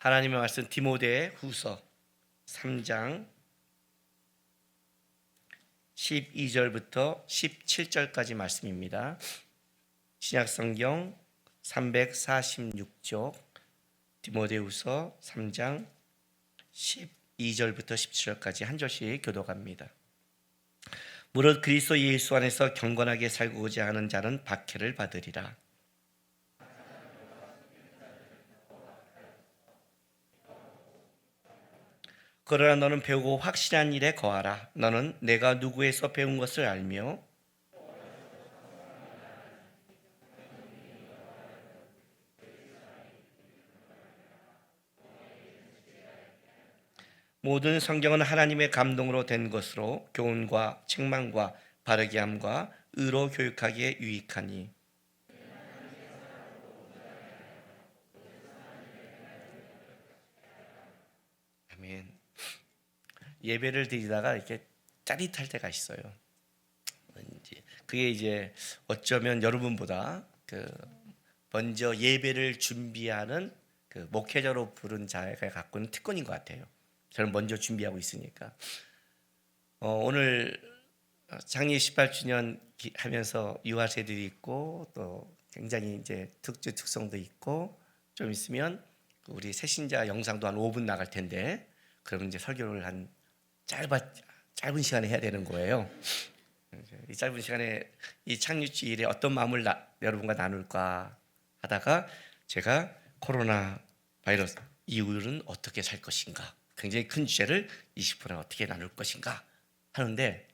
하나님의 말씀 디모데 후서 3장 12절부터 17절까지 말씀입니다. 신약성경 346쪽 디모데 후서 3장 12절부터 17절까지 한 절씩 교독합니다. 무릇 그리스도 예수 안에서 경건하게 살고자 하는 자는 박해를 받으리라. 그러나 너는 배우고 확실한 일에 거하라. 너는 내가 누구에서 배운 것을 알며 모든 성경은 하나님의 감동으로 된 것으로 교훈과 책망과 바르게 함과 의로 교육하기에 유익하니. 아멘. 예배를 드리다가 이렇게 짜릿할 때가 있어요. 그게 이제 어쩌면 여러분보다 먼저 예배를 준비하는 목회자로 부른 자가 갖고 있는 특권인 것 같아요. 저는 먼저 준비하고 있으니까. 오늘 장례 18주년 하면서 유아세들이 있고 또 굉장히 이제 특성도 있고 좀 있으면 우리 새신자 영상도 한 5분 나갈 텐데 그러면 이제 설교를 한 짧은 시간에 해야 되는 거예요. 이 짧은 시간에 이 창립주일에 어떤 마음을 여러분과 나눌까 하다가 제가 코로나 바이러스 이후로는 어떻게 살 것인가, 굉장히 큰 주제를 20분에 어떻게 나눌 것인가 하는데,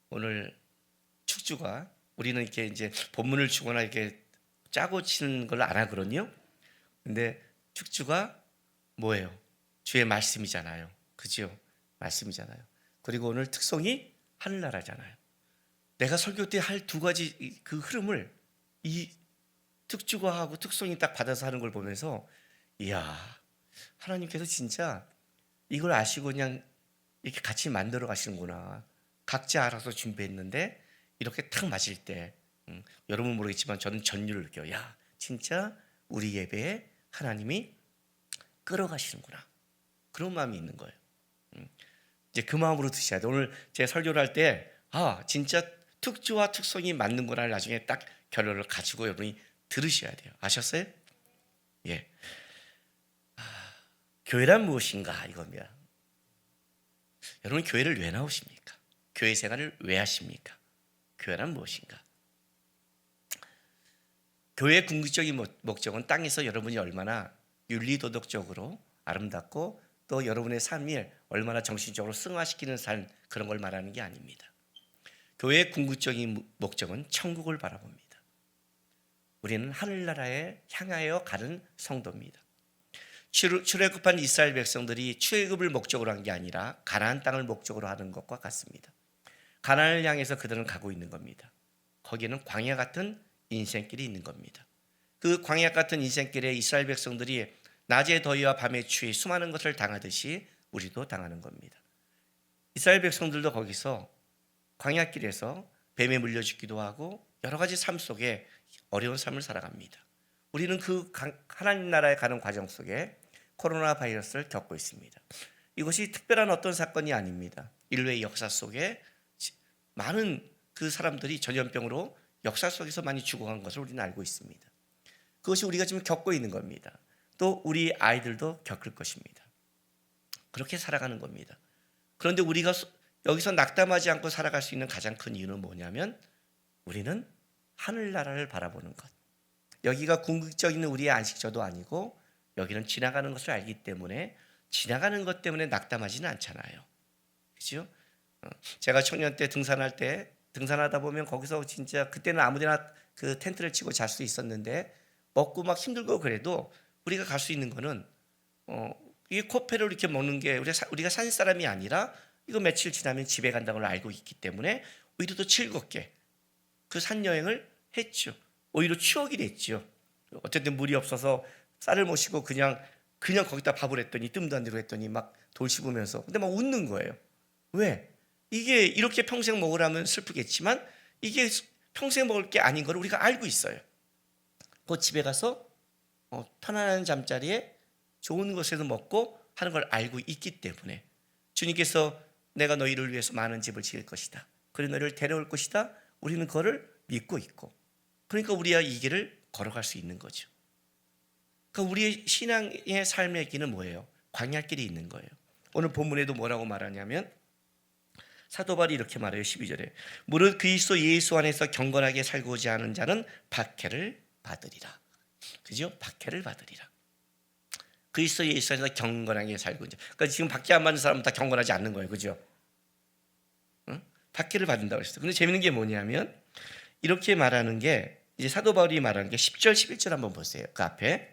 오늘 축주가 우리는 이렇게 이제 본문을 주거나 이렇게 짜고 치는 걸 안 하거든요. 근데 축주가 뭐예요? 주의 말씀이잖아요. 그죠? 말씀이잖아요. 그리고 오늘 특성이 하늘나라잖아요. 내가 설교 때 할 두 가지 그 흐름을 이 특주가하고 특성이 딱 받아서 하는 걸 보면서, 이야, 하나님께서 진짜 이걸 아시고 그냥 이렇게 같이 만들어 가시는구나. 각자 알아서 준비했는데 이렇게 탁 맞을 때, 여러분 모르겠지만 저는 전율을 느껴요. 야, 진짜 우리 예배에 하나님이 끌어가시는구나. 그런 마음이 있는 거예요. 이제 그 마음으로 드셔야 돼요. 오늘 제 설교를 할 때 진짜 특주와 특성이 맞는구나를 나중에 딱 결론을 가지고 여러분이 들으셔야 돼요. 아셨어요? 예. 교회란 무엇인가 이겁니다. 여러분 교회를 왜 나오십니까? 교회 생활을 왜 하십니까? 교회란 무엇인가? 교회의 궁극적인 목적은 땅에서 여러분이 얼마나 윤리도덕적으로 아름답고 또 여러분의 삶을 얼마나 정신적으로 승화시키는 삶, 그런 걸 말하는 게 아닙니다. 교회의 궁극적인 목적은 천국을 바라봅니다. 우리는 하늘나라에 향하여 가는 성도입니다. 출애굽한 이스라엘 백성들이 출애굽을 목적으로 한 게 아니라 가나안 땅을 목적으로 하는 것과 같습니다. 가나안을 향해서 그들은 가고 있는 겁니다. 거기에는 광야 같은 인생길이 있는 겁니다. 그 광야 같은 인생길에 이스라엘 백성들이 낮의 더위와 밤의 추위 수많은 것을 당하듯이 우리도 당하는 겁니다. 이스라엘 백성들도 거기서 광야길에서 뱀에 물려 죽기도 하고 여러 가지 삶 속에 어려운 삶을 살아갑니다. 우리는 그 하나님 나라에 가는 과정 속에 코로나 바이러스를 겪고 있습니다. 이것이 특별한 어떤 사건이 아닙니다. 인류의 역사 속에 많은 그 사람들이 전염병으로 역사 속에서 많이 죽어간 것을 우리는 알고 있습니다. 그것이 우리가 지금 겪고 있는 겁니다. 또 우리 아이들도 겪을 것입니다. 그렇게 살아가는 겁니다. 그런데 우리가 여기서 낙담하지 않고 살아갈 수 있는 가장 큰 이유는 뭐냐면 우리는 하늘나라를 바라보는 것. 여기가 궁극적인 우리의 안식처도 아니고 여기는 지나가는 것을 알기 때문에 지나가는 것 때문에 낙담하지는 않잖아요. 그렇죠? 제가 청년 때 등산하다 보면 거기서 진짜 그때는 아무데나 그 텐트를 치고 잘 수 있었는데 먹고 막 힘들고 그래도 우리가 갈 수 있는 거는 이 코페를 이렇게 먹는 게 우리가 산 사람이 아니라 이거 며칠 지나면 집에 간다는 걸 알고 있기 때문에 오히려 더 즐겁게 그 산 여행을 했죠. 오히려 추억이 됐죠. 어쨌든 물이 없어서 쌀을 모시고 그냥 거기다 밥을 했더니 뜸도 안 들고 했더니 막 돌 씹으면서 근데 막 웃는 거예요. 왜? 이게 이렇게 평생 먹으라면 슬프겠지만 이게 평생 먹을 게 아닌 걸 우리가 알고 있어요. 그 집에 가서 편안한 잠자리에 좋은 것에도 먹고 하는 걸 알고 있기 때문에 주님께서 내가 너희를 위해서 많은 집을 지을 것이다, 그리고 너희를 데려올 것이다, 우리는 그거를 믿고 있고, 그러니까 우리가 이 길을 걸어갈 수 있는 거죠. 그러니까 우리의 신앙의 삶의 길은 뭐예요? 광야길이 있는 거예요. 오늘 본문에도 뭐라고 말하냐면 사도 바울이 이렇게 말해요. 12절에 무릇 그리스도 예수 안에서 경건하게 살고자 하는 자는 박해를 받으리라. 그죠? 박해를 받으리라. 그리스도 예수 안에서 경건하게 살고자. 그러니까 지금 박해 안 받는 사람은 다 경건하지 않는 거예요. 그죠? 응? 박해를 받는다고 했어요. 근데 재밌는 게 뭐냐면 이렇게 말하는 게 이제 사도 바울이 말하는 게 10절 11절 한번 보세요. 그 앞에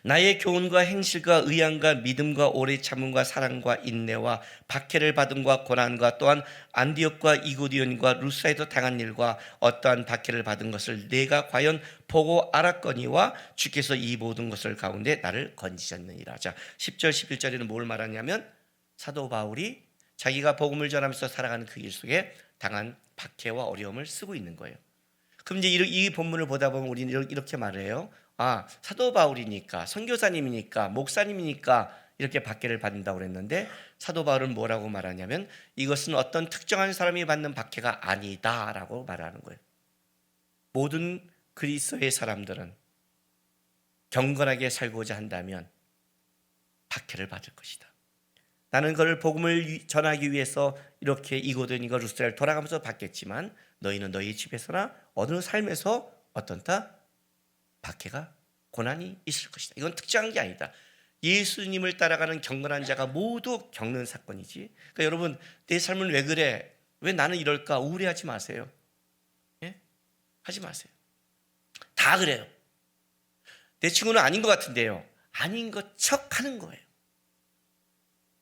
나의 교훈과 행실과 의향과 믿음과 오래 참음과 사랑과 인내와 박해를 받음과 고난과 또한 안디옥과 이고디온과 루사에도 당한 일과 어떠한 박해를 받은 것을 내가 과연 보고 알았거니와 주께서 이 모든 것을 가운데 나를 건지셨느니라. 자, 10절 11절에는 뭘 말하냐면 사도 바울이 자기가 복음을 전하면서 살아가는 그 길 속에 당한 박해와 어려움을 쓰고 있는 거예요. 그럼 이제 이 본문을 보다 보면 우리는 이렇게 말해요. 아, 사도 바울이니까, 선교사님이니까, 목사님이니까 이렇게 박해를 받는다고 그랬는데 사도 바울은 뭐라고 말하냐면 이것은 어떤 특정한 사람이 받는 박해가 아니다라고 말하는 거예요. 모든 그리스도의 사람들은 경건하게 살고자 한다면 박해를 받을 것이다. 나는 그를 복음을 전하기 위해서 이렇게 이고도니가 루스드라를 돌아가면서 받겠지만 너희는 너희 집에서나 어느 삶에서 어떤다? 박해가, 고난이 있을 것이다. 이건 특정한 게 아니다. 예수님을 따라가는 경건한 자가 모두 겪는 사건이지. 그러니까 여러분, 내 삶은 왜 그래? 왜 나는 이럴까? 우울해하지 마세요. 예? 하지 마세요. 다 그래요. 내 친구는 아닌 것 같은데요. 아닌 것 척 하는 거예요.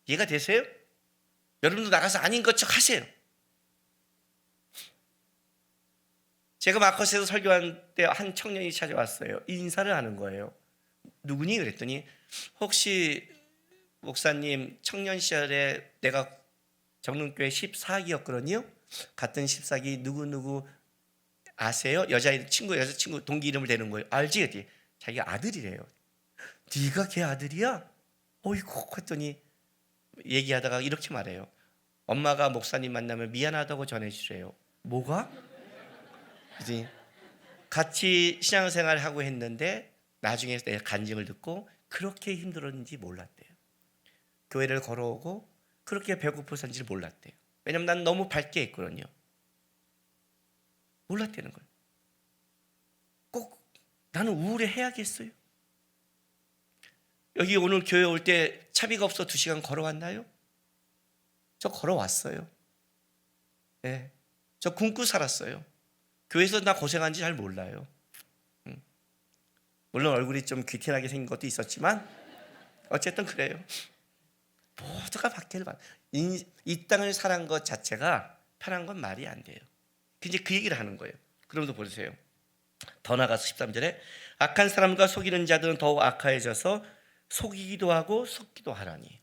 이해가 되세요? 여러분도 나가서 아닌 것 척 하세요. 제가 마커스에서 설교한 때 한 청년이 찾아왔어요. 인사를 하는 거예요. 누구니? 그랬더니 혹시 목사님 청년 시절에 내가 정릉교회 14기였거든요. 같은 14기 누구누구 아세요? 여자친구 동기 이름을 대는 거예요. 알지? 그랬더니 자기가 아들이래요. 네가 걔 아들이야? 어이구 했더니 얘기하다가 이렇게 말해요. 엄마가 목사님 만나면 미안하다고 전해주세요. 뭐가? 같이 신앙생활을 하고 했는데 나중에 내가 간증을 듣고 그렇게 힘들었는지 몰랐대요. 교회를 걸어오고 그렇게 배고프었는지 몰랐대요. 왜냐면 난 너무 밝게 했거든요. 몰랐다는 거예요. 꼭 나는 우울해야겠어요? 여기 오늘 교회 올 때 차비가 없어 2시간 걸어왔나요? 저 걸어왔어요. 네. 저 굶고 살았어요. 교회에서 나 고생한지 잘 몰라요. 물론 얼굴이 좀 귀티나게 생긴 것도 있었지만 어쨌든 그래요. 모두가 박해를 받아. 이 땅을 살한 것 자체가 편한 건 말이 안 돼요. 이제 그 얘기를 하는 거예요. 그러면서 보세요. 더 나가서 13절에 악한 사람과 속이는 자들은 더욱 악화해져서 속이기도 하고 속기도 하라니.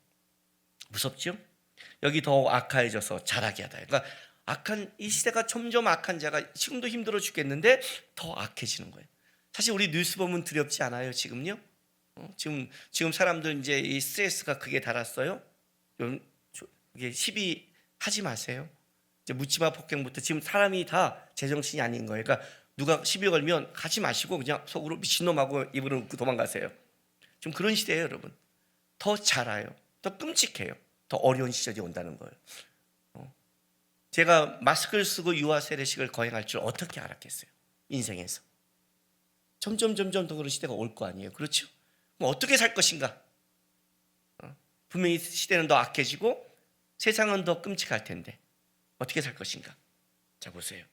무섭죠? 여기 더욱 악화해져서 자라게 하다. 그러니까 악한 이 시대가 점점 악한 자가 지금도 힘들어 죽겠는데 더 악해지는 거예요. 사실 우리 뉴스 보면 두렵지 않아요? 지금요? 지금 사람들 이제 이 스트레스가 크게 달았어요. 이게 시비 하지 마세요. 이제 묻지마 폭행부터 지금 사람이 다 제정신이 아닌 거예요. 그러니까 누가 시비 걸면 가지 마시고 그냥 속으로 미친놈하고 입으로 도망가세요. 지금 그런 시대예요, 여러분. 더 자라요. 더 끔찍해요. 더 어려운 시절이 온다는 거예요. 제가 마스크를 쓰고 유아 세례식을 거행할 줄 어떻게 알았겠어요? 인생에서. 점점 더 그런 시대가 올 거 아니에요. 그렇죠? 그럼 어떻게 살 것인가? 분명히 시대는 더 악해지고 세상은 더 끔찍할 텐데 어떻게 살 것인가? 자, 보세요.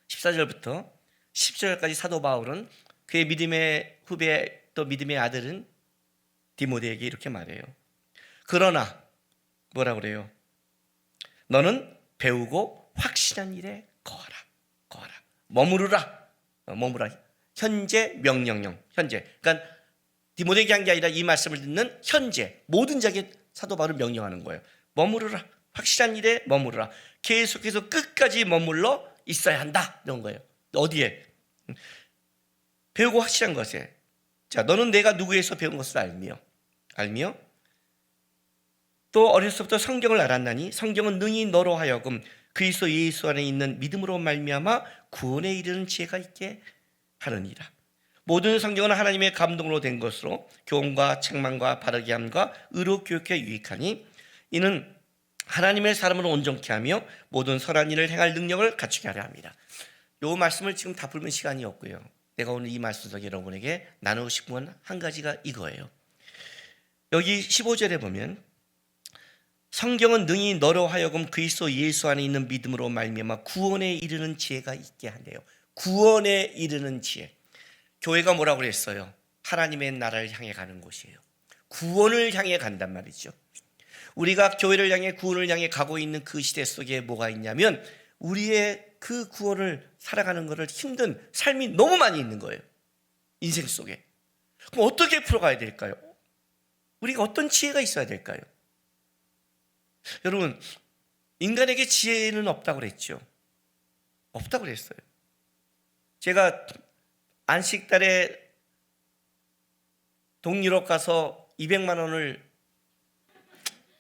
14절부터 10절까지 사도 바울은 그의 믿음의 후배 또 믿음의 아들은 디모데에게 이렇게 말해요. 그러나 뭐라 그래요? 너는 배우고 확신한 일에 거하라. 머무르라. 현재 명령형. 현재. 그러니까 디모데에게 한 게 아니라 이 말씀을 듣는 현재 모든 자에게 사도 바울을 명령하는 거예요. 머무르라. 확실한 일에 머무르라. 계속해서 끝까지 머물러 있어야 한다. 이런 거예요. 어디에? 배우고 확실한 것에. 자, 너는 내가 누구에서 배운 것을 알며 또 어려서부터 성경을 알았나니 성경은 능히 너로 하여금 그리스도 예수 안에 있는 믿음으로 말미암아 구원에 이르는 지혜가 있게 하느니라. 모든 성경은 하나님의 감동으로 된 것으로 교훈과 책망과 바르게 함과 의로 교육에 유익하니 이는 하나님의 사람으로 온전케 하며 모든 선한 일을 행할 능력을 갖추게 하려 합니다. 이 말씀을 지금 다 풀면 시간이 없고요. 내가 오늘 이 말씀 속에 여러분에게 나누고 싶은 건 한 가지가 이거예요. 여기 15절에 보면 성경은 능히 너로 하여금 그리스도 예수 안에 있는 믿음으로 말미암아 구원에 이르는 지혜가 있게 한대요. 구원에 이르는 지혜. 교회가 뭐라고 그랬어요? 하나님의 나라를 향해 가는 곳이에요. 구원을 향해 간단 말이죠. 우리가 교회를 향해 구원을 향해 가고 있는 그 시대 속에 뭐가 있냐면 우리의 그 구원을 살아가는 것을 힘든 삶이 너무 많이 있는 거예요. 인생 속에. 그럼 어떻게 풀어가야 될까요? 우리가 어떤 지혜가 있어야 될까요? 여러분, 인간에게 지혜는 없다고 그랬죠. 없다고 그랬어요. 제가 안식달에 동유럽 가서 200만 원을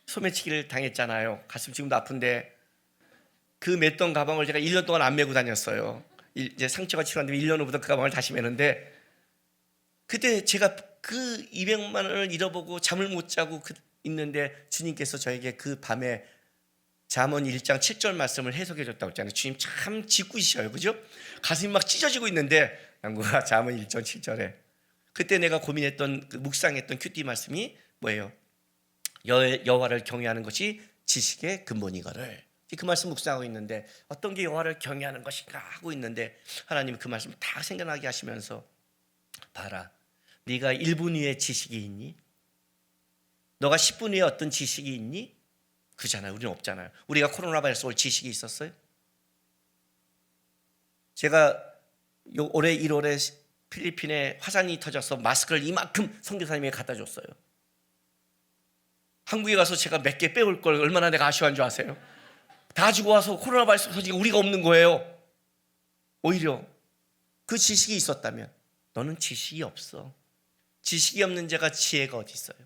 소매치기를 당했잖아요. 가슴 지금도 아픈데 그 맸던 가방을 제가 1년 동안 안 메고 다녔어요. 이제 상처가 치료한다면 1년 후부터 그 가방을 다시 매는데 그때 제가 그 200만 원을 잃어보고 잠을 못 자고 있는데 주님께서 저에게 그 밤에 잠언 1장 7절 말씀을 해석해 줬다고 했잖아요. 주님 참 짓궂으셔요. 그죠? 가슴이 막 찢어지고 있는데 양구가 잠언 1장 7절에 그때 내가 고민했던 묵상했던 큐티 말씀이 뭐예요? 여호와를 경외하는 것이 지식의 근본이거늘. 그 말씀 묵상하고 있는데 어떤 게 여호와를 경외하는 것인가 하고 있는데 하나님이 그 말씀을 다 생각나게 하시면서 봐라, 네가 1분 후에 지식이 있니? 너가 10분 후에 어떤 지식이 있니? 그잖아요. 우리는 없잖아요. 우리가 코로나 바이러스 올 지식이 있었어요? 제가 올해 1월에 필리핀에 화산이 터져서 마스크를 이만큼 선교사님에게 갖다 줬어요. 한국에 가서 제가 몇 개 빼올 걸 얼마나 내가 아쉬워한 줄 아세요? 다 주고 와서 코로나 바이러스 터지니까 우리가 없는 거예요. 오히려 그 지식이 있었다면 너는 지식이 없어. 지식이 없는 자가 지혜가 어디 있어요?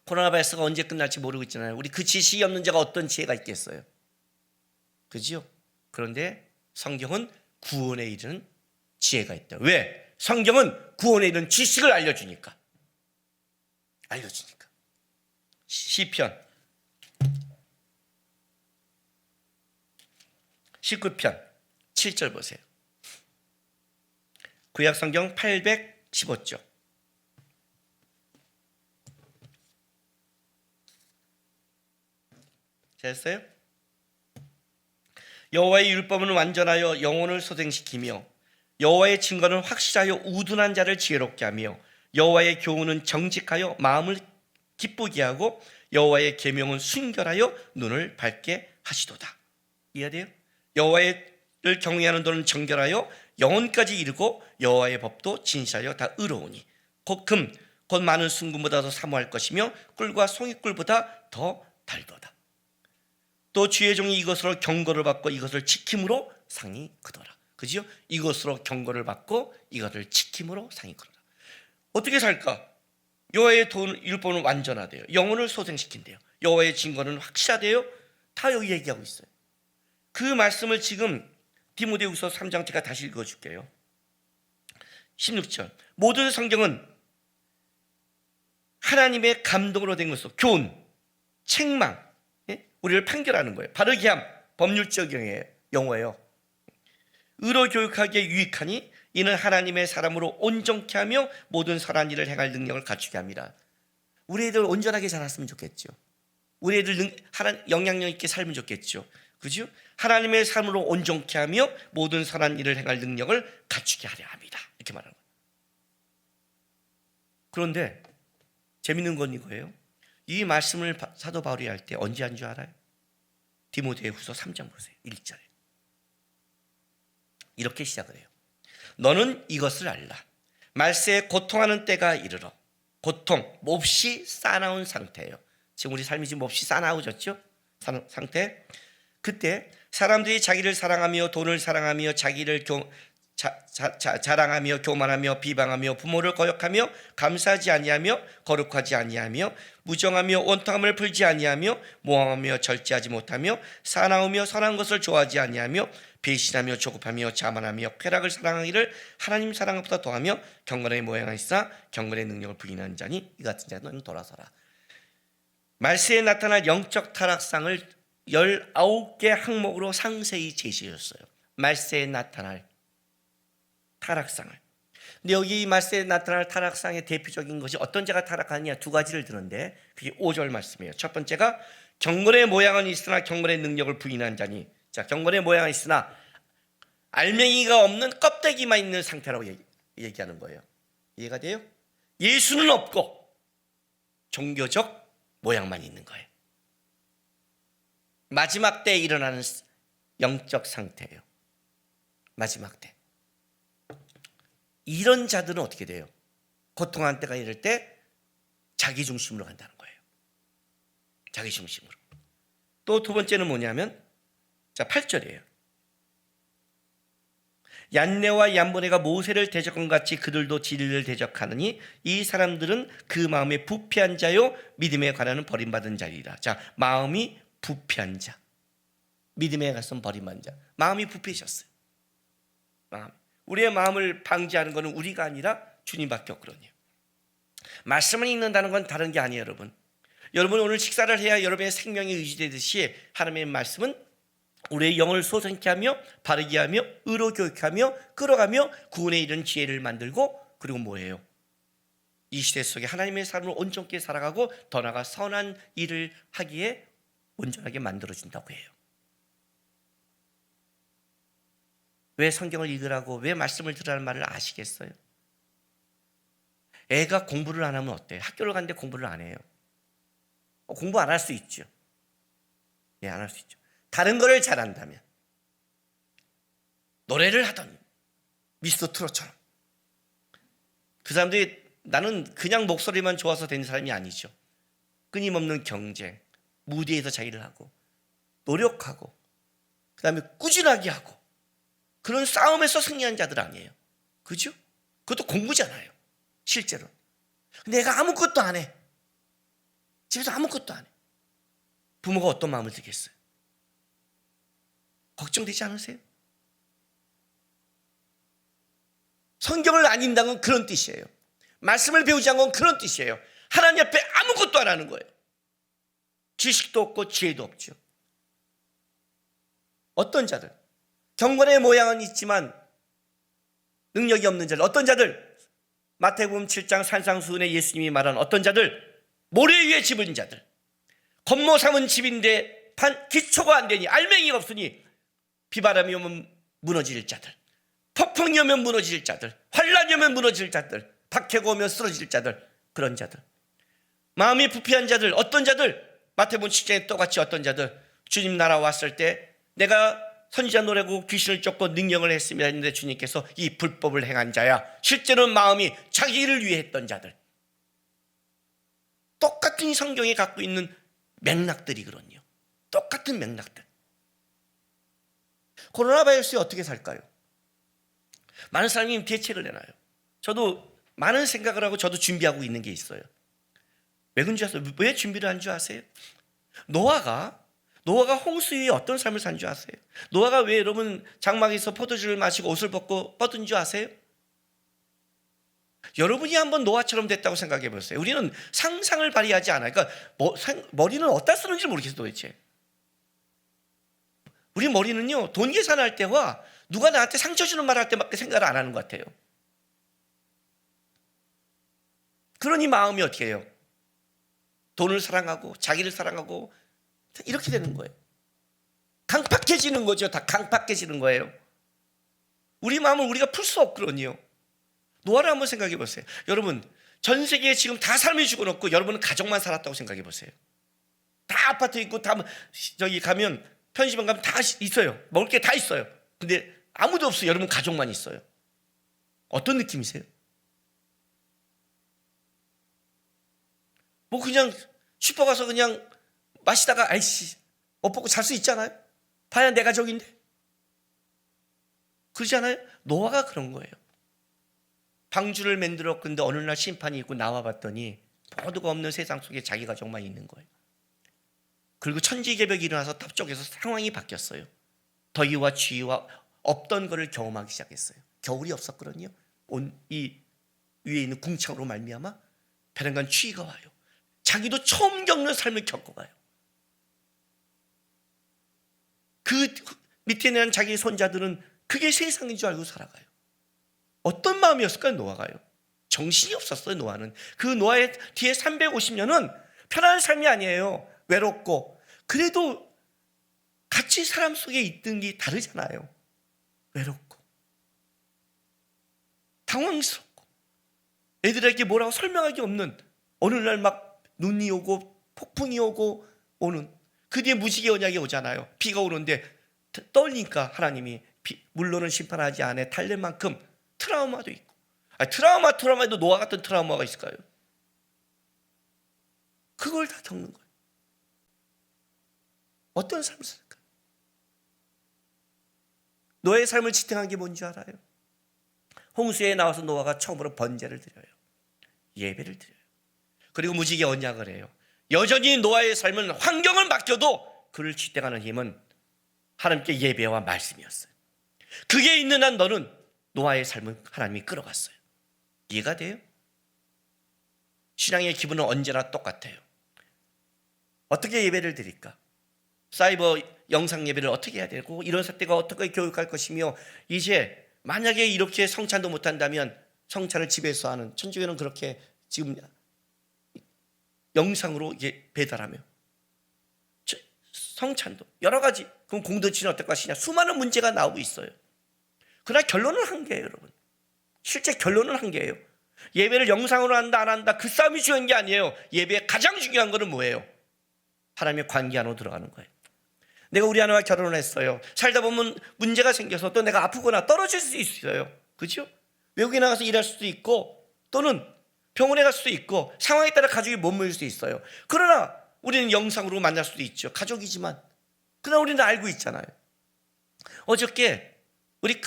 코로나 바이러스가 언제 끝날지 모르고 있잖아요. 우리 그 지식이 없는 자가 어떤 지혜가 있겠어요? 그죠? 그런데 성경은 구원에 이르는 지혜가 있다. 왜? 성경은 구원에 이르는 지식을 알려주니까. 시편 19편 7절 보세요. 구약 성경 815쪽. 됐어요? 여호와의 율법은 완전하여 영혼을 소생시키며 여호와의 증거는 확실하여 우둔한 자를 지혜롭게 하며 여호와의 교훈은 정직하여 마음을 기쁘게 하고 여호와의 계명은 순결하여 눈을 밝게 하시도다. 이해돼요? 여호와를 경외하는 도는 정결하여 영혼까지 이르고 여호와의 법도 진실하여 다 의로우니 곧 금 곧 많은 순금보다 더 사모할 것이며 꿀과 송이꿀보다 더 달도다. 또 주의 종이 이것으로 경고를 받고 이것을 지킴으로 상이 크더라. 그죠? 이것으로 경고를 받고 이것을 지킴으로 상이 크더라. 어떻게 살까? 여호와의 율법은 완전하대요. 영혼을 소생시킨대요. 여호와의 증거는 확실하대요. 다 여기 얘기하고 있어요. 그 말씀을 지금 디모데후서 3장 제가 다시 읽어줄게요. 16절. 모든 성경은 하나님의 감동으로 된 것으로 교훈, 책망, 우리를 판결하는 거예요. 바르게 함, 법률적 용어예요. 의로 교육하기에 유익하니 이는 하나님의 사람으로 온전케 하며 모든 선한 일을 행할 능력을 갖추게 합니다. 우리 애들 온전하게 자랐으면 좋겠죠. 우리 애들 영향력 있게 살면 좋겠죠. 그죠? 하나님의 삶으로 온전케 하며 모든 선한 일을 행할 능력을 갖추게 하려 합니다. 이렇게 말하는 거예요. 그런데 재밌는 건 이거예요. 이 말씀을 사도 바울이 할 때 언제 한 줄 알아요? 디모데후서 3장 보세요. 1절에 이렇게 시작을 해요. 너는 이것을 알라. 말세에 고통하는 때가 이르러. 고통, 몹시 싸나운 상태예요. 지금 우리 삶이 지금 몹시 싸나워졌죠? 상태. 그때 사람들이 자기를 사랑하며 돈을 사랑하며 자랑하며 교만하며 비방하며 부모를 거역하며 감사하지 아니하며 거룩하지 아니하며 무정하며 원통함을 풀지 아니하며 모함하며 절제하지 못하며 사나우며 선한 것을 좋아하지 아니하며 배신하며 조급하며 자만하며 쾌락을 사랑하기를 하나님 사랑보다 더하며 경건의 모양을 있사 경건의 능력을 부인하는 자니 이 같은 자는 돌아서라. 말세에 나타날 영적 타락상을 19개 항목으로 상세히 제시했어요. 말세에 나타날 타락상을. 근데 여기 말세에 나타날 타락상의 대표적인 것이 어떤 자가 타락하느냐 두 가지를 드는데 그게 5절 말씀이에요. 첫 번째가 경건의 모양은 있으나 경건의 능력을 부인한 자니. 자, 경건의 모양은 있으나 알맹이가 없는 껍데기만 있는 상태라고 얘기하는 거예요. 이해가 돼요? 예수는 없고 종교적 모양만 있는 거예요. 마지막 때에 일어나는 영적 상태예요. 마지막 때. 이런 자들은 어떻게 돼요? 고통한 때가 이럴 때 자기 중심으로 간다는 거예요. 자기 중심으로. 또 두 번째는 뭐냐면 자 8절이에요. 얀네와 얀보네가 모세를 대적한 같이 그들도 진리를 대적하느니 이 사람들은 그 마음에 부패한 자요 믿음에 관하는 버림받은 자리라. 자, 마음이 부패한 자, 믿음에 관해서는 버림받은 자. 마음이 부패하셨어요. 우리의 마음을 방지하는 것은 우리가 아니라 주님밖에 없거든요. 말씀을 읽는다는 건 다른 게 아니에요, 여러분. 여러분 오늘 식사를 해야 여러분의 생명이 유지되듯이 하나님의 말씀은 우리의 영을 소생케 하며 바르게 하며 의로 교육하며 끌어가며 구원에 이른 지혜를 만들고 그리고 뭐예요? 이 시대 속에 하나님의 삶을 온전케 살아가고 더 나아가 선한 일을 하기에 온전하게 만들어준다고 해요. 왜 성경을 읽으라고 왜 말씀을 들으라는 말을 아시겠어요? 애가 공부를 안 하면 어때요? 학교를 갔는데 공부를 안 해요. 공부 안 할 수 있죠. 예, 안 할 수 있죠. 다른 거를 잘한다면 노래를 하던 미스터 트롯처럼 그 사람들이 나는 그냥 목소리만 좋아서 된 사람이 아니죠. 끊임없는 경쟁, 무대에서 자기를 하고 노력하고 그 다음에 꾸준하게 하고 그런 싸움에서 승리한 자들 아니에요. 그죠? 그것도 공부잖아요. 실제로. 근데 내가 아무것도 안 해. 집에서 아무것도 안 해. 부모가 어떤 마음을 들겠어요? 걱정되지 않으세요? 성경을 안 읽는다는 건 그런 뜻이에요. 말씀을 배우지 않은 건 그런 뜻이에요. 하나님 앞에 아무것도 안 하는 거예요. 지식도 없고 지혜도 없죠. 어떤 자들? 경건의 모양은 있지만 능력이 없는 자들. 어떤 자들? 마태복음 7장 산상수훈에 예수님이 말한 어떤 자들? 모래 위에 집은 자들. 겉모 삼은 집인데 기초가 안 되니 알맹이가 없으니 비바람이 오면 무너질 자들, 폭풍이 오면 무너질 자들, 환란이 오면 무너질 자들, 박해가 오면 쓰러질 자들, 그런 자들. 마음이 부패한 자들. 어떤 자들? 마태복음 7장에 똑같이 어떤 자들? 주님 나라 왔을 때 내가 선지자 노래고 귀신을 쫓고 능력을 했습니다 했는데 주님께서 이 불법을 행한 자야. 실제로는 마음이 자기를 위해 했던 자들. 똑같은 성경이 갖고 있는 맥락들이거든요. 똑같은 맥락들. 코로나 바이러스에 어떻게 살까요? 많은 사람이 대책을 내놔요. 저도 많은 생각을 하고 저도 준비하고 있는 게 있어요. 왜 그런지 아세요? 왜 준비를 한 줄 아세요? 노아가 홍수 위에 어떤 삶을 산 줄 아세요? 노아가 왜 여러분 장막에서 포도주를 마시고 옷을 벗고 뻗은 줄 아세요? 여러분이 한번 노아처럼 됐다고 생각해 보세요. 우리는 상상을 발휘하지 않아요. 그러니까 머리는 어디다 쓰는지 모르겠어요 도대체. 우리 머리는요 돈 계산할 때와 누가 나한테 상처 주는 말 할 때밖에 생각을 안 하는 것 같아요. 그러니 마음이 어떻게 해요? 돈을 사랑하고 자기를 사랑하고 이렇게 되는 거예요. 강팍해지는 거죠. 다 강팍해지는 거예요. 우리 마음을 우리가 풀 수 없거든요. 노아를 한번 생각해 보세요. 여러분 전 세계에 지금 다 사람이 죽어놓고 여러분은 가족만 살았다고 생각해 보세요. 다 아파트 있고 다 저기 가면 편의점 가면 다 있어요. 먹을 게 다 있어요. 근데 아무도 없어요. 여러분 가족만 있어요. 어떤 느낌이세요? 뭐 그냥 슈퍼 가서 그냥 마시다가 아이씨 옷 벗고 잘 수 있잖아요. 봐야 내 가족인데. 그러지 않아요? 노아가 그런 거예요. 방주를 만들었는데 어느 날 심판이 있고 나와봤더니 모두가 없는 세상 속에 자기 가족만 있는 거예요. 그리고 천지개벽이 일어나서 탑쪽에서 상황이 바뀌었어요. 더위와 추위와 없던 것을 경험하기 시작했어요. 겨울이 없었거든요. 이 위에 있는 궁창으로 말미암아 배란간 추위가 와요. 자기도 처음 겪는 삶을 겪어가요. 그 밑에 있는 자기 손자들은 그게 세상인 줄 알고 살아가요. 어떤 마음이었을까요? 노아가요. 정신이 없었어요. 노아는. 그 노아의 뒤에 350년은 편안한 삶이 아니에요. 외롭고. 그래도 같이 사람 속에 있던 게 다르잖아요. 외롭고 당황스럽고 애들에게 뭐라고 설명하기 없는, 어느 날 막 눈이 오고 폭풍이 오고 오는, 그 뒤에 무지개 언약이 오잖아요. 비가 오는데 떨리니까 하나님이 물론은 심판하지 않아 탈낼 만큼 트라우마도 있고. 트라우마도 노아 같은 트라우마가 있을까요? 그걸 다 겪는 거예요. 어떤 삶을 살까요? 노아의 삶을 지탱한 게 뭔지 알아요? 홍수에 나와서 노아가 처음으로 번제를 드려요. 예배를 드려요. 그리고 무지개 언약을 해요. 여전히 노아의 삶은 환경을 맡겨도 그를 지탱하는 힘은 하나님께 예배와 말씀이었어요. 그게 있는 한 너는 노아의 삶은 하나님이 끌어갔어요. 이해가 돼요? 신앙의 기분은 언제나 똑같아요. 어떻게 예배를 드릴까? 사이버 영상 예배를 어떻게 해야 되고, 이런 사태가 어떻게 교육할 것이며, 이제 만약에 이렇게 성찬도 못한다면 성찬을 집에서 하는, 천주교는 그렇게 지금 영상으로 이게 배달하며 성찬도 여러 가지, 그럼 공동체는 어떨 것이냐, 수많은 문제가 나오고 있어요. 그러나 결론은 한 개예요, 여러분. 실제 결론은 한 개예요. 예배를 영상으로 한다 안 한다 그 싸움이 중요한 게 아니에요. 예배의 가장 중요한 것은 뭐예요? 하나님의 관계 안으로 들어가는 거예요. 내가 우리 아내와 결혼을 했어요. 살다 보면 문제가 생겨서 또 내가 아프거나 떨어질 수 있어요. 그렇죠? 외국에 나가서 일할 수도 있고, 또는 병원에 갈 수도 있고, 상황에 따라 가족이 못 모일 수도 있어요. 그러나 우리는 영상으로 만날 수도 있죠. 가족이지만. 그러나 우리는 알고 있잖아요. 어저께 우리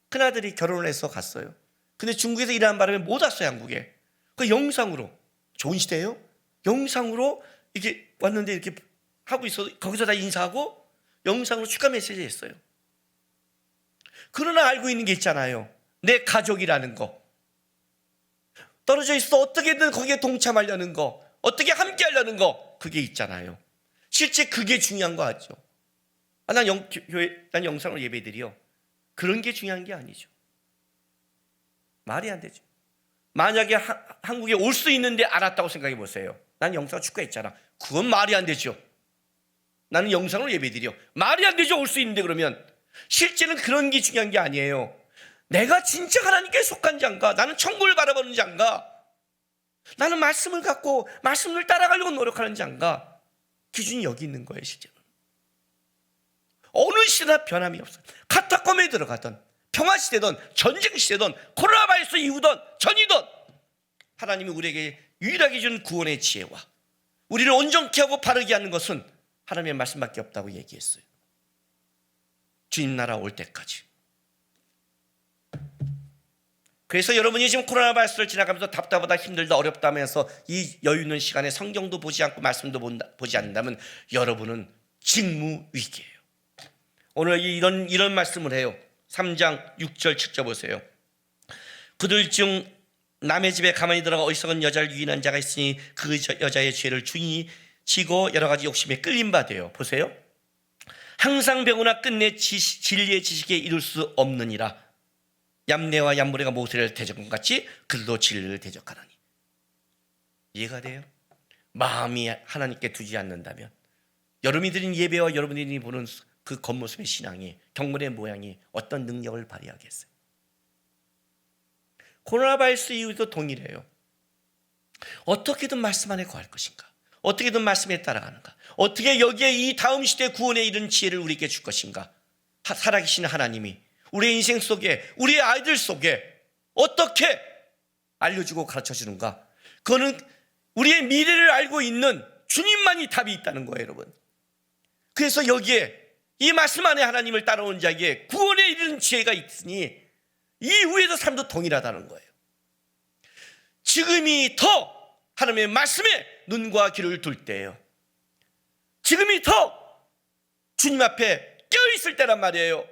큰아들이 결혼을 해서 갔어요. 근데 중국에서 일하는 바람에 못 왔어요, 한국에. 그 영상으로, 좋은 시대예요. 영상으로 이렇게 왔는데 이렇게 하고 있어. 거기서 다 인사하고 영상으로 축하 메시지 했어요. 그러나 알고 있는 게 있잖아요. 내 가족이라는 거. 떨어져 있어 어떻게든 거기에 동참하려는 거, 어떻게 함께 하려는 거, 그게 있잖아요. 실제 그게 중요한 거 같죠. 난 영상으로 예배드려. 그런 게 중요한 게 아니죠. 말이 안 되죠. 만약에 한국에 올 수 있는데 안 왔다고 생각해 보세요. 난 영상으로 축하했잖아. 그건 말이 안 되죠. 나는 영상으로 예배드려. 말이 안 되죠. 올 수 있는데. 그러면 실제는 그런 게 중요한 게 아니에요. 내가 진짜 하나님께 속한 자인가? 나는 천국을 바라보는 자인가? 나는 말씀을 갖고 말씀을 따라가려고 노력하는 자인가? 기준이 여기 있는 거예요. 실제는 어느 시대나 변함이 없어요. 카타콤에 들어가던, 평화시대든 전쟁시대든 코로나 바이러스 이후든 전이든 하나님이 우리에게 유일하게 준 구원의 지혜와 우리를 온전케 하고 바르게 하는 것은 하나님의 말씀밖에 없다고 얘기했어요. 주님 나라 올 때까지. 그래서 여러분이 지금 코로나 바이러스를 지나가면서 답답하다, 힘들다, 어렵다 하면서 이 여유 있는 시간에 성경도 보지 않고 말씀도 보지 않는다면 여러분은 직무위기예요. 오늘 이런 말씀을 해요. 3장 6절 7절 보세요. 그들 중 남의 집에 가만히 들어가 어리석은 여자를 유인한 자가 있으니 그 여자의 죄를 주인이 지고 여러 가지 욕심에 끌린 바 되요. 보세요. 항상 배우나 끝내 진리의 지식에 이룰 수 없느니라. 얌내와 얌모레가 모세를 대적한 것 같이 그들도 진리를 대적하나니. 이해가 돼요? 마음이 하나님께 두지 않는다면 여러분이 드린 예배와 여러분이 보는 그 겉모습의 신앙이, 경건의 모양이 어떤 능력을 발휘하겠어요? 코로나 바이러스 이후에도 동일해요. 어떻게든 말씀 안에 거할 것인가? 어떻게든 말씀에 따라가는가? 어떻게 여기에 이 다음 시대 구원에 이른 지혜를 우리에게 줄 것인가? 살아계신 하나님이 우리의 인생 속에, 우리의 아이들 속에 어떻게 알려주고 가르쳐주는가? 그거는 우리의 미래를 알고 있는 주님만이 답이 있다는 거예요, 여러분. 그래서 여기에 이 말씀 안에 하나님을 따라온 자에게 구원에 이르는 지혜가 있으니 이 위에서 삶도 동일하다는 거예요. 지금이 더 하나님의 말씀에 눈과 귀를 둘 때예요. 지금이 더 주님 앞에 껴있을 때란 말이에요.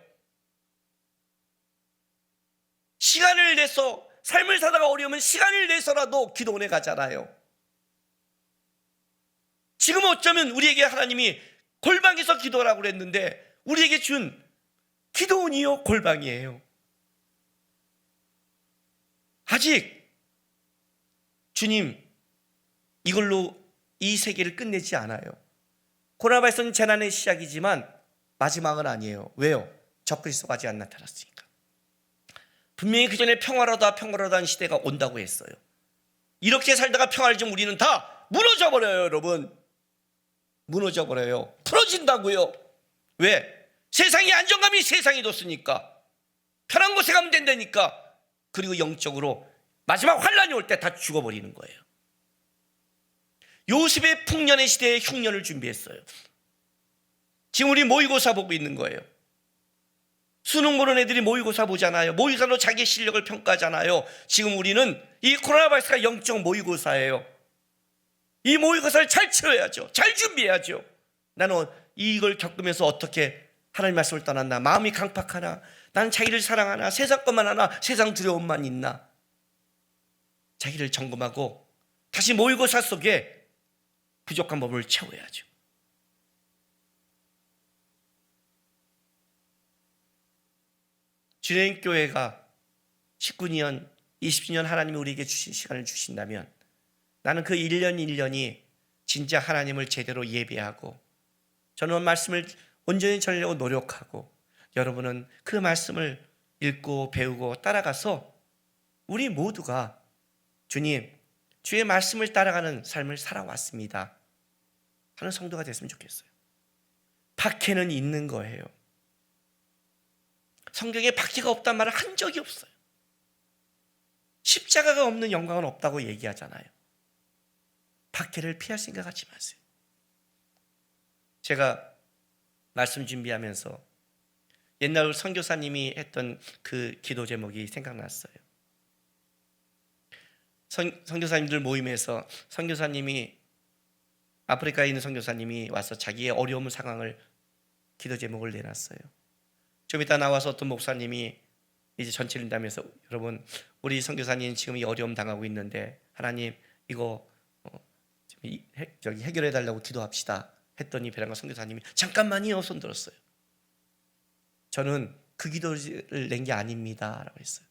시간을 내서 삶을 살다가 어려우면 시간을 내서라도 기도원에 가잖아요. 지금 어쩌면 우리에게 하나님이 골방에서 기도하라고 그랬는데 우리에게 준 기도원이요 골방이에요. 아직 주님 이걸로 이 세계를 끝내지 않아요. 코로나 발생 재난의 시작이지만 마지막은 아니에요. 왜요? 적그리스도가 아직 안 나타났으니까. 분명히 그 전에 평화로다 한 시대가 온다고 했어요. 이렇게 살다가 평화를 좀 우리는 다 무너져 버려요, 여러분. 무너져 버려요. 풀어진다고요. 왜? 세상의 안정감이 세상이 뒀으니까. 편한 곳에 가면 된다니까. 그리고 영적으로 마지막 환란이 올 때 다 죽어버리는 거예요. 요셉의 풍년의 시대에 흉년을 준비했어요. 지금 우리 모의고사 보고 있는 거예요. 수능 보는 애들이 모의고사 보잖아요. 모의고사로 자기 실력을 평가하잖아요. 지금 우리는 이 코로나 바이러스가 영적 모의고사예요. 이 모의고사를 잘 치러야죠. 잘 준비해야죠. 나는 이걸 겪으면서 어떻게 하나님 말씀을 떠났나, 마음이 강팍하나, 나는 자기를 사랑하나, 세상 것만 하나, 세상 두려움만 있나, 자기를 점검하고 다시 모의고사 속에 부족한 부분을 채워야죠. 주님 교회가 19년, 20년 하나님이 우리에게 주신 시간을 주신다면 나는 그 1년 1년이 진짜 하나님을 제대로 예배하고 저는 말씀을 온전히 전하려고 노력하고 여러분은 그 말씀을 읽고 배우고 따라가서 우리 모두가 주님, 주의 말씀을 따라가는 삶을 살아왔습니다 하는 성도가 됐으면 좋겠어요. 박해는 있는 거예요. 성경에 박해가 없단 말을 한 적이 없어요. 십자가가 없는 영광은 없다고 얘기하잖아요. 박해를 피할 생각하지 마세요. 제가 말씀 준비하면서 옛날 선교사님이 했던 그 기도 제목이 생각났어요. 선교사님들 모임에서 선교사님이 아프리카에 있는 선교사님이 와서 자기의 어려운 상황을 기도 제목을 내놨어요. 좀 이따 나와서 어떤 목사님이 이제 전체를 인다면서 여러분 우리 선교사님 지금 이 어려움 당하고 있는데 하나님 이거 해결해 달라고 기도합시다 했더니 베란가 선교사님이 잠깐만요 손 들었어요. 저는 그 기도를 낸 게 아닙니다 라고 했어요.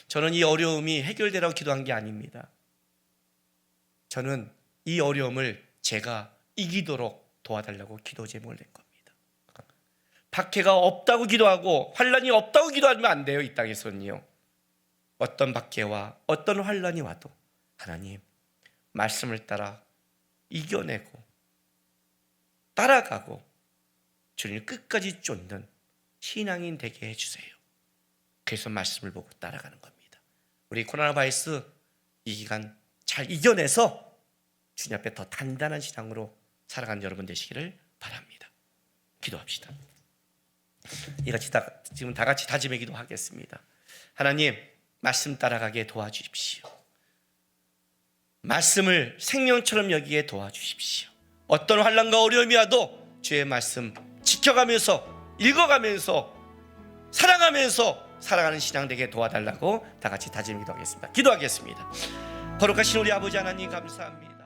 저는 이 어려움이 해결되라고 기도한 게 아닙니다. 저는 이 어려움을 제가 이기도록 도와달라고 기도 제목을 낸 겁니다. 박해가 없다고 기도하고 환란이 없다고 기도하면 안 돼요. 이 땅에서는요. 어떤 박해와 어떤 환란이 와도 하나님 말씀을 따라 이겨내고 따라가고 주님을 끝까지 쫓는 신앙인 되게 해주세요. 그래서 말씀을 보고 따라가는 겁니다. 우리 코로나 바이러스 이 기간 잘 이겨내서 주님 앞에 더 단단한 신앙으로 살아가는 여러분 되시기를 바랍니다. 기도합시다. 지금 다 같이 다짐의 기도하겠습니다. 하나님 말씀 따라가게 도와주십시오. 말씀을 생명처럼 여기게 도와주십시오. 어떤 환난과 어려움이 와도 주의 말씀 지켜가면서 읽어가면서 사랑하면서 살아가는 신앙 되게 도와달라고 다 같이 다짐의 기도하겠습니다. 기도하겠습니다. 거룩하신 우리 아버지 하나님 감사합니다.